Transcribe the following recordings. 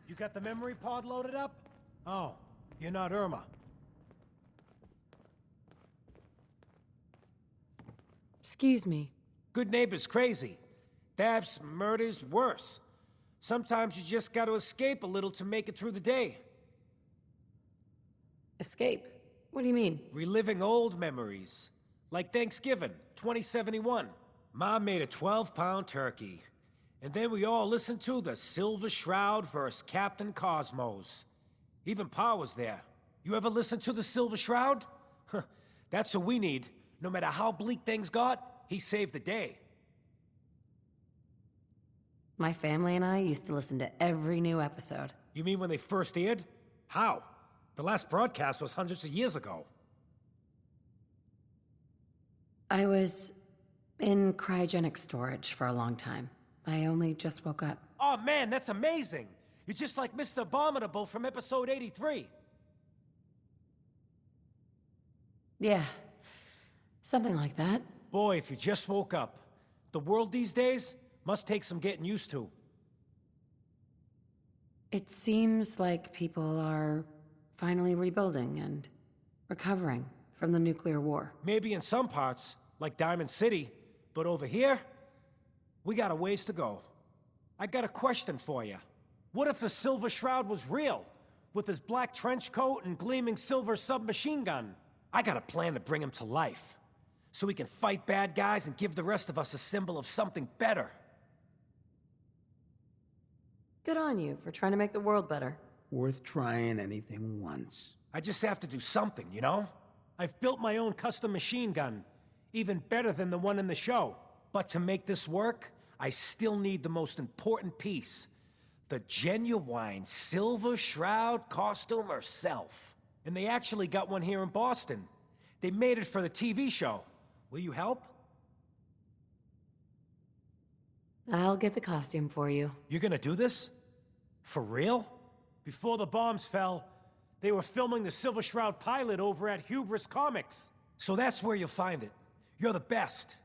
You got the memory pod loaded up? Oh, you're not Irma. Excuse me. Good neighbor's crazy. Thefts, murders, worse. Sometimes you just gotta escape a little to make it through the day. Escape? What do you mean? Reliving old memories. Like Thanksgiving, 2071. Mom made a 12-pound turkey. And then we all listened to the Silver Shroud vs. Captain Cosmos. Even Pa was there. You ever listen to the Silver Shroud? That's what we need. No matter how bleak things got, he saved the day. My family and I used to listen to every new episode. You mean when they first aired? How? The last broadcast was hundreds of years ago. I was in cryogenic storage for a long time. I only just woke up. Oh man, that's amazing! You're just like Mr. Abominable from episode 83. Yeah, something like that. Boy, if you just woke up. The world these days must take some getting used to. It seems like people are finally rebuilding and recovering from the nuclear war. Maybe in some parts, like Diamond City, but over here, we got a ways to go. I got a question for you. What if the Silver Shroud was real, with his black trench coat and gleaming silver submachine gun? I got a plan to bring him to life, so we can fight bad guys and give the rest of us a symbol of something better. Good on you for trying to make the world better. Worth trying anything once. I just have to do something, you know? I've built my own custom machine gun, even better than the one in the show. But to make this work, I still need the most important piece. The genuine Silver Shroud costume herself. And they actually got one here in Boston. They made it for the TV show. Will you help? I'll get the costume for you. You're gonna do this? For real? Before the bombs fell, they were filming the Silver Shroud pilot over at Hubris Comics. So that's where you'll find it. You're the best.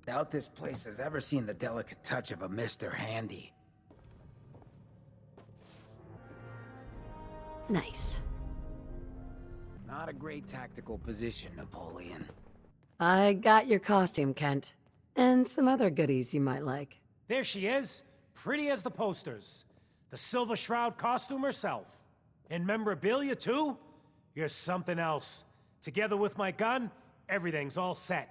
Doubt this place has ever seen the delicate touch of a Mr. Handy. Nice. Not a great tactical position, Napoleon. I got your costume, Kent. And some other goodies you might like. There she is, pretty as the posters. The Silver Shroud costume herself. And memorabilia, too? You're something else. Together with my gun, everything's all set.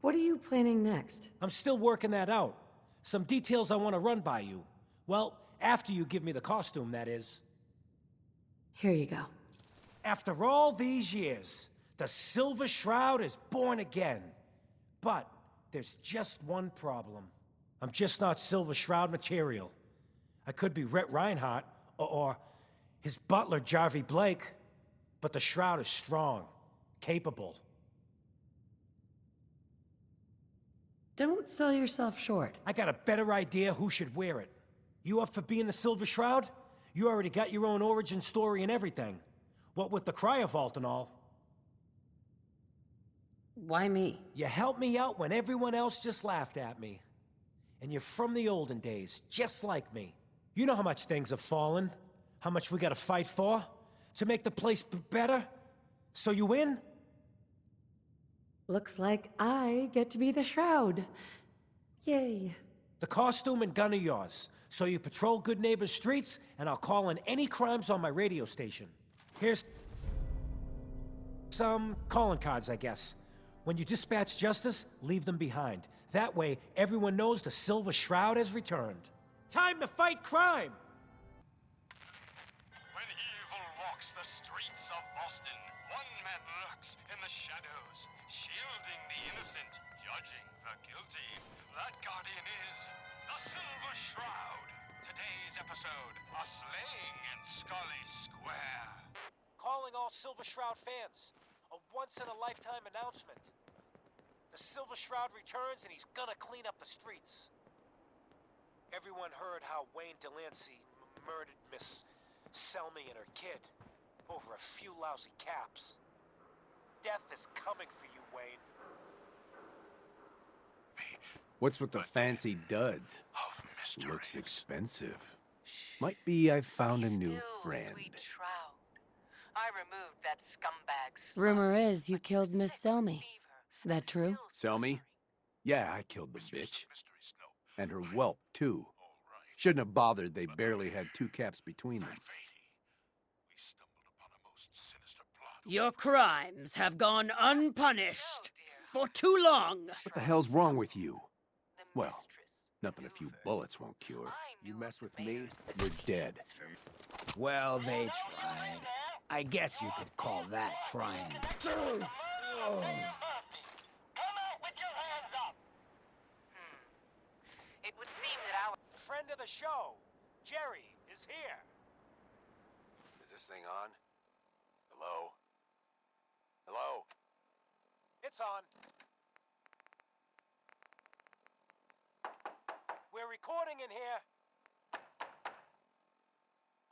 What are you planning next? I'm still working that out. Some details I want to run by you. Well, after you give me the costume, that is. Here you go. After all these years, the Silver Shroud is born again. But there's just one problem. I'm just not Silver Shroud material. I could be Rhett Reinhardt, or his butler, Jarvie Blake. But the Shroud is strong, capable. Don't sell yourself short. I got a better idea who should wear it. You up for being the Silver Shroud? You already got your own origin story and everything. What with the cryo vault and all. Why me? You helped me out when everyone else just laughed at me. And you're from the olden days, just like me. You know how much things have fallen, how much we gotta fight for, to make the place better. So you win? Looks like I get to be the Shroud. Yay. The costume and gun are yours, so you patrol Good Neighbor's streets, and I'll call in any crimes on my radio station. Here's some calling cards, I guess. When you dispatch justice, leave them behind. That way, everyone knows the Silver Shroud has returned. Time to fight crime! When evil walks the streets of Boston, one man lurks in the shadows, shielding the innocent, judging the guilty. That guardian is the Silver Shroud. Today's episode, a slaying in Scully Square. Calling all Silver Shroud fans. A once-in-a-lifetime announcement. The Silver Shroud returns and he's gonna clean up the streets. Everyone heard how Wayne Delancey murdered Miss Selmy and her kid over a few lousy caps. Death is coming for you, Wayne. What's with the fancy duds? Of mysteries. Looks expensive. Might be I found a new friend. Sweet Shroud. I removed that scumbag. Rumor is you killed Miss Selmy. That true? Sell me? Yeah, I killed the bitch. And her whelp, too. Shouldn't have bothered, they barely had 2 caps between them. Your crimes have gone unpunished for too long. What the hell's wrong with you? Well, nothing a few bullets won't cure. You mess with me, you're dead. Well, they tried. I guess you could call that trying. It would seem that our Friend of the show, Jerry, is here. Is this thing on? Hello? Hello? It's on. We're recording in here.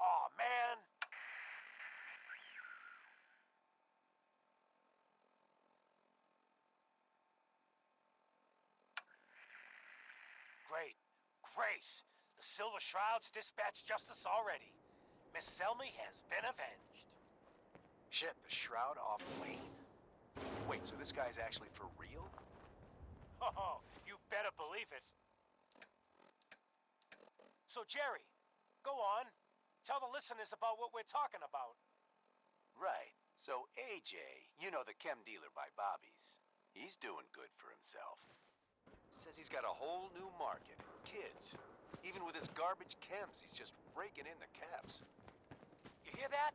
Aw, man. Great, great. The Silver Shroud's dispatched justice already. Miss Selmy has been avenged. Shit, the Shroud off Wayne? Wait, so this guy's actually for real? Oh, you better believe it. So, Jerry, go on. Tell the listeners about what we're talking about. Right. So AJ, you know, the chem dealer by Bobby's, he's doing good for himself. Says he's got a whole new market. Kids. Even with his garbage chems, he's just raking in the caps. You hear that?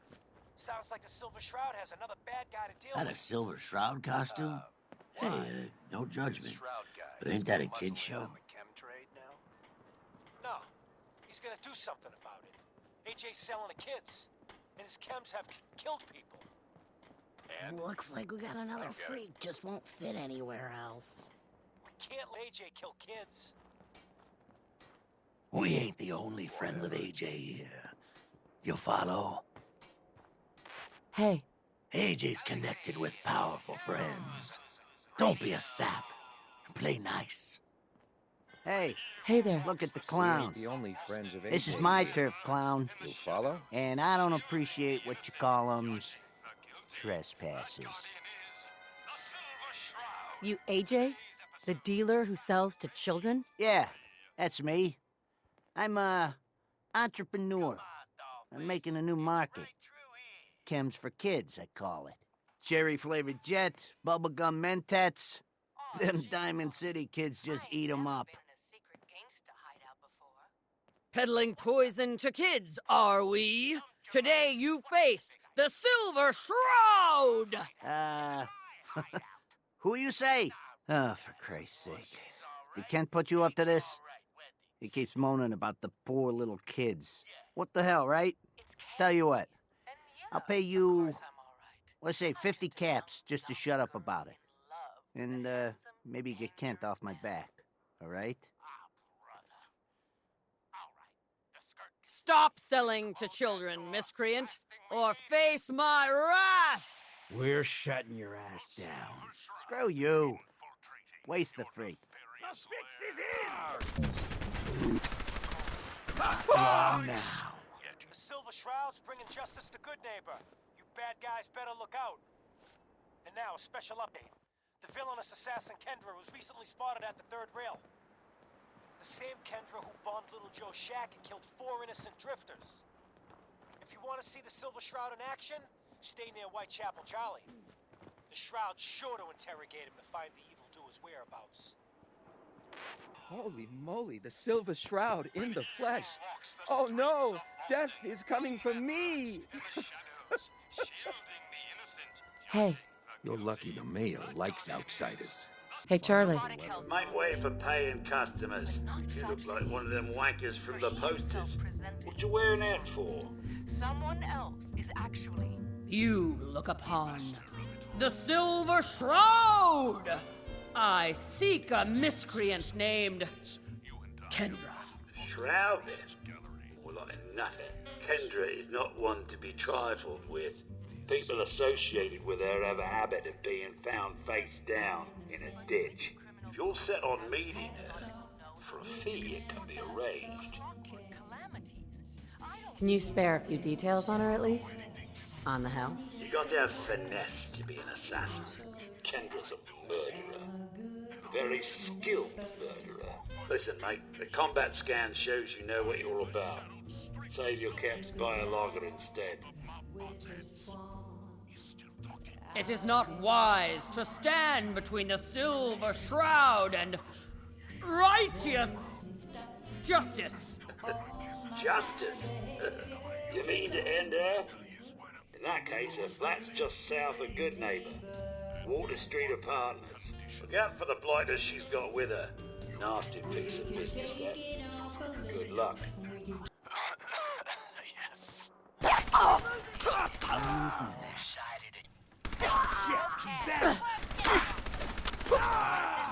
Sounds like the Silver Shroud has another bad guy to deal That a with. Silver Shroud costume? Hey, no judgment. Shroud guy. But ain't that a kid show? The chem trade now? No, he's gonna do something about it. AJ's selling to kids, and his chems have killed people. And Looks like we got another don't get it. freak, just won't fit anywhere else. We can't let AJ kill kids. We ain't the only friends of AJ here. You follow? Hey, AJ's connected with powerful friends. Don't be a sap. Play nice. Hey, Hey there. look at the clown. The only friends of This is AJ my here. turf, clown. You'll follow? And I don't appreciate what you call 'em trespasses. You AJ? The dealer who sells to children? Yeah, that's me. I'm a entrepreneur. I'm making a new market. Chems for kids, I call it. Cherry-flavored jet, bubblegum mentats. Them Diamond City kids just eat 'em up. Peddling poison to kids, are we? Today you face the Silver Shroud! Who you say? Oh, for Christ's sake. Did Kent put you up to this? He keeps moaning about the poor little kids. What the hell, right? Tell you what. I'll pay you, let's say 50 caps just to shut up about it. And, maybe get Kent off my back. All right? Stop selling to children, miscreant, or face my wrath! We're shutting your ass down. Screw you. Waste the freak. The fix is in! Oh, now. The Silver Shroud's bringing justice to Good Neighbor. You bad guys better look out. And now, a special update. The villainous assassin Kendra was recently spotted at the third rail. The same Kendra who bombed Little Joe's shack and killed 4 innocent drifters. If you want to see the Silver Shroud in action, stay near Whitechapel Charlie. The Shroud's sure to interrogate him to find the evildoer's whereabouts. Holy moly, the Silver Shroud in the flesh. Oh no, death is coming for me. Hey. You're lucky the mayor likes outsiders. Hey, Charlie. Make way for paying customers. You look like one of them wankers from the posters. What you wearing that for? Someone else is actually... You look upon the Silver Shroud! I seek a miscreant named Kendra. Shroud then? More like a nutter. Kendra is not one to be trifled with. People associated with her have a habit of being found face down in a ditch. If you're set on meeting her, for a fee it can be arranged. Can you spare a few details on her at least? On the house? You got to have finesse to be an assassin. Kendra's a murderer. A very skilled murderer. Listen, mate, the combat scan shows you know what you're about. Save your caps, buy a lager instead. It is not wise to stand between the Silver Shroud and righteous justice. Justice? You mean to end her? In that case, her flat's just south of Good Neighbor. Water Street Apartments. Look out for the blighters she's got with her. Nasty piece of business, that. Good luck. I'm using that. Shit, she's dead.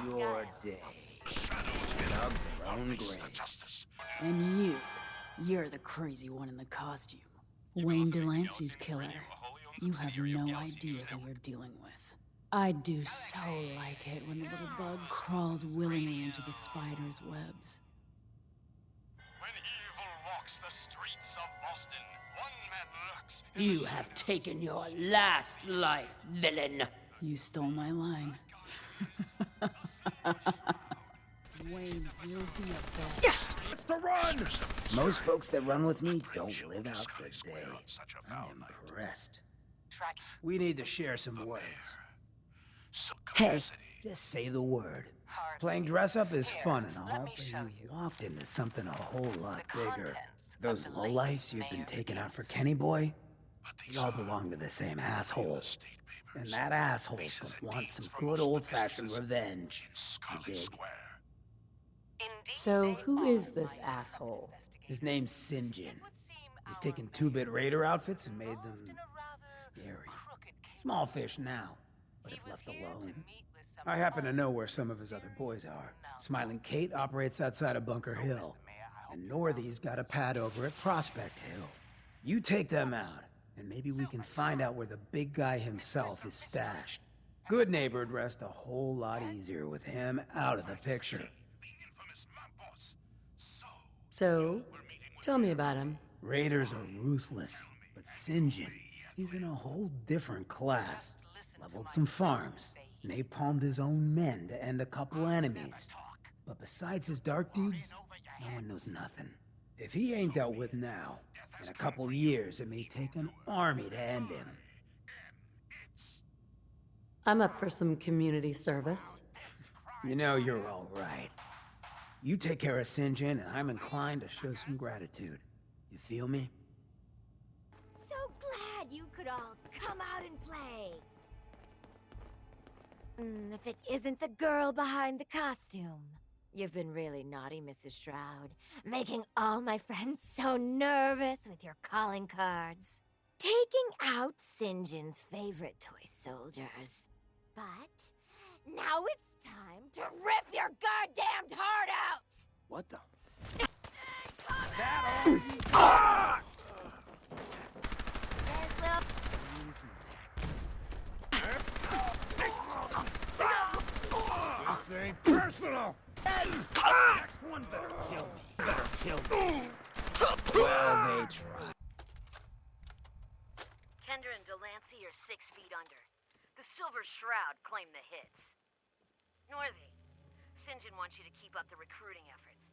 Your day. Dug their own graves. And you're the crazy one in the costume. Wayne Delancey's killer. You have no idea who you're dealing with. I do so like it when the little bug crawls willingly into the spider's webs. When evil walks the streets of Boston, one man lurks. You have taken your last life, villain. You stole my line. Wayne will be a bad. It's the run! Most folks that run with me don't live out the day. I'm impressed. We need to share some words. Hey, Just say the word. Playing dress-up is fun and all, but you walked into something a whole lot bigger. Those lowlifes you've been taking out for Kenny Boy, we all belong to the same asshole. And that asshole's gonna want some good old-fashioned revenge. You dig? So, who is this asshole? His name's St. John. He's taken 2-bit Raider outfits and made them scary. Small fish now, but if left alone. I happen to know where some of his other boys are. Smiling Kate operates outside of Bunker Hill, and Northy's got a pad over at Prospect Hill. You take them out, and maybe we can find out where the big guy himself is stashed. Good neighbor'd rest a whole lot easier with him out of the picture. So, tell me about him. Raiders are ruthless, but St. John, he's in a whole different class. Leveled some farms, napalmed his own men to end a couple enemies. But besides his dark deeds, no one knows nothing. If he ain't dealt with now, in a couple years it may take an army to end him. I'm up for some community service. You know you're all right. You take care of St. John, and I'm inclined to show some gratitude. You feel me? So glad you could all come out and play. If it isn't the girl behind the costume. You've been really naughty, Mrs. Shroud, making all my friends so nervous with your calling cards. Taking out St. John's favorite toy soldiers. But now it's time to rip your goddamned heart out! What the? This ain't personal! Next one better kill me. Better kill me. Well, they try. Kendra and Delancey are 6 feet under. The Silver Shroud claimed the hits. Northy, St. John wants you to keep up the recruiting efforts.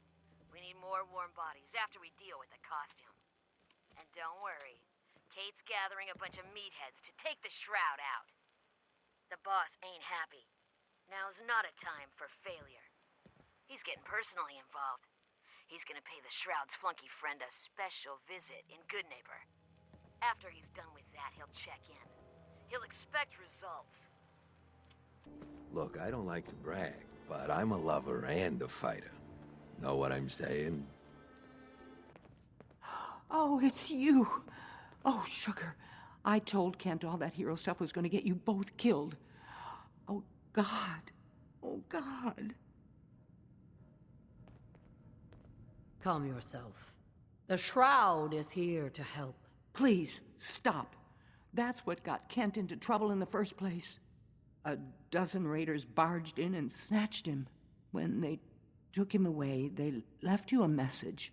We need more warm bodies after we deal with the costume. And don't worry, Kate's gathering a bunch of meatheads to take the Shroud out. The boss ain't happy. Now's not a time for failure. He's getting personally involved. He's gonna pay the Shroud's flunky friend a special visit in Goodneighbor. After he's done with that, he'll check in. He'll expect results. Look, I don't like to brag, but I'm a lover and a fighter. Know what I'm saying? Oh, it's you. Oh, sugar. I told Kent all that hero stuff was going to get you both killed. Oh, God. Oh, God. Calm yourself. The Shroud is here to help. Please, stop. That's what got Kent into trouble in the first place. A dozen raiders barged in and snatched him. When they took him away, they left you a message.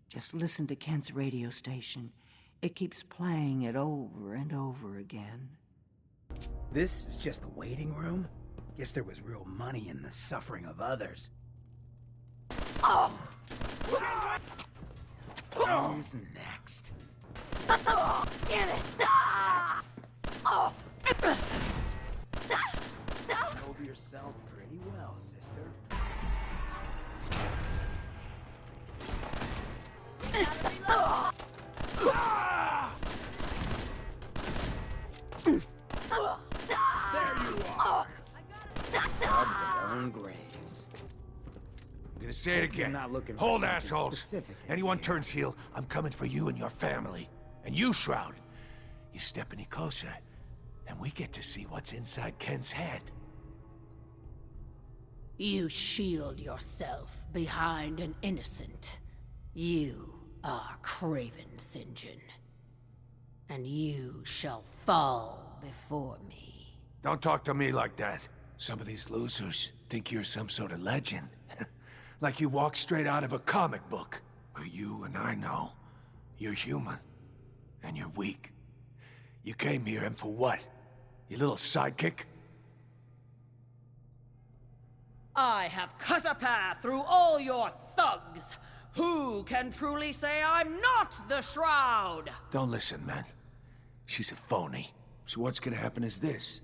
Just listen to Kent's radio station. It keeps playing it over and over again. This is just the waiting room? Guess there was real money in the suffering of others. Oh! Who's next? Damn it! Oh! Know yourself pretty well, sister. There you are! Of their own graves. I'm gonna say it again. Not looking for Hold, something assholes. specific, Anyone turns heel, I'm coming for you and your family. And you, Shroud. You step any closer, and we get to see what's inside Kent's head. You shield yourself behind an innocent. You are Craven St. John. And you shall fall before me. Don't talk to me like that. Some of these losers think you're some sort of legend. Like you walk straight out of a comic book. But you and I know, you're human. And you're weak. You came here, and for what? Your little sidekick? I have cut a path through all your thugs. Who can truly say I'm not the Shroud? Don't listen, man. She's a phony. So what's gonna happen is this.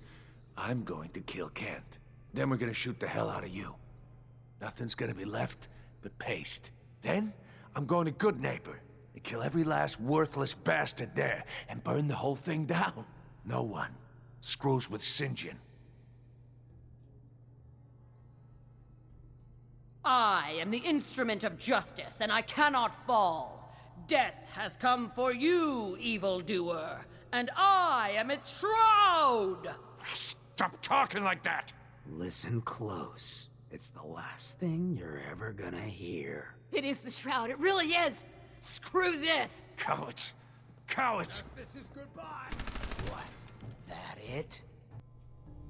I'm going to kill Kent. Then we're gonna shoot the hell out of you. Nothing's gonna be left but paste. Then, I'm going to Goodneighbor and kill every last worthless bastard there and burn the whole thing down. No one screws with St. John. I am the instrument of justice, and I cannot fall. Death has come for you, evildoer, and I am its Shroud! Stop talking like that! Listen close. It's the last thing you're ever gonna hear. It is the Shroud, it really is! Screw this! Cowards! Cowards! This is goodbye! What? That it?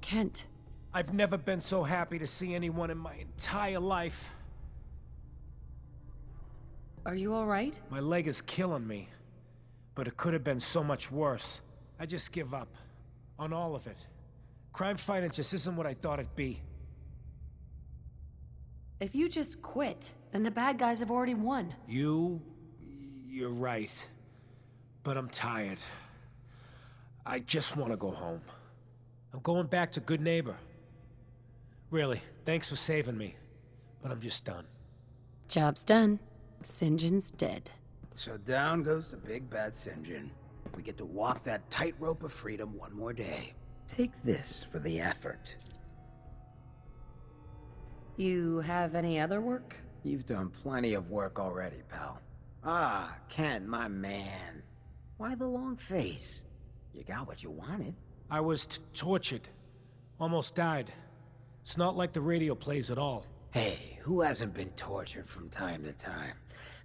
Kent, I've never been so happy to see anyone in my entire life. Are you all right? My leg is killing me, but it could have been so much worse. I just give up. On all of it. Crime fighting just isn't what I thought it'd be. If you just quit, then the bad guys have already won. You're right. But I'm tired. I just want to go home. I'm going back to Good Neighbor. Really, thanks for saving me. But I'm just done. Job's done. St. John's dead. So down goes the big bad St. John. We get to walk that tightrope of freedom one more day. Take this for the effort. You have any other work? You've done plenty of work already, pal. Ah, Ken, my man. Why the long face? You got what you wanted. I was tortured. Almost died. It's not like the radio plays at all. Hey, who hasn't been tortured from time to time?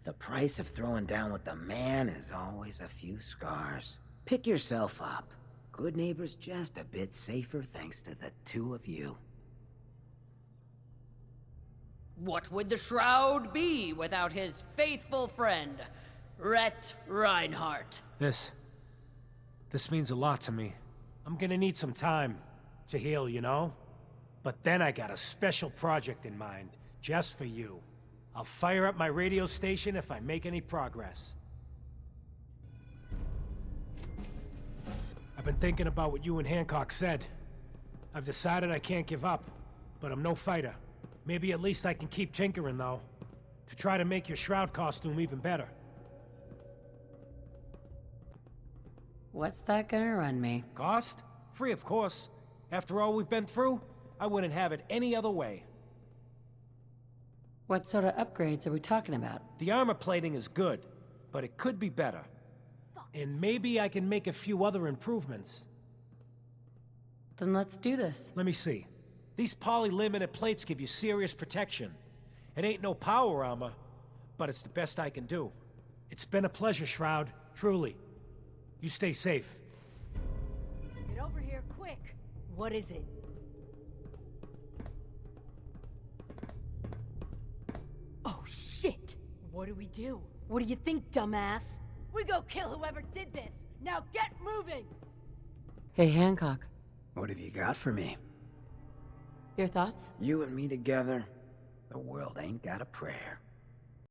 The price of throwing down with the man is always a few scars. Pick yourself up. Good Neighbor's just a bit safer thanks to the two of you. What would the Shroud be without his faithful friend, Rhett Reinhardt? This means a lot to me. I'm gonna need some time to heal, you know? But then I got a special project in mind, just for you. I'll fire up my radio station if I make any progress. I've been thinking about what you and Hancock said. I've decided I can't give up, but I'm no fighter. Maybe at least I can keep tinkering, though, to try to make your Shroud costume even better. What's that gonna run me? Cost? Free, of course. After all we've been through, I wouldn't have it any other way. What sort of upgrades are we talking about? The armor plating is good, but it could be better. And maybe I can make a few other improvements. Then let's do this. Let me see. These poly-limited plates give you serious protection. It ain't no power armor, but it's the best I can do. It's been a pleasure, Shroud, truly. You stay safe. Get over here, quick! What is it? Oh, shit! What do we do? What do you think, dumbass? We go kill whoever did this! Now get moving! Hey, Hancock. What have you got for me? Your thoughts? You and me together, the world ain't got a prayer.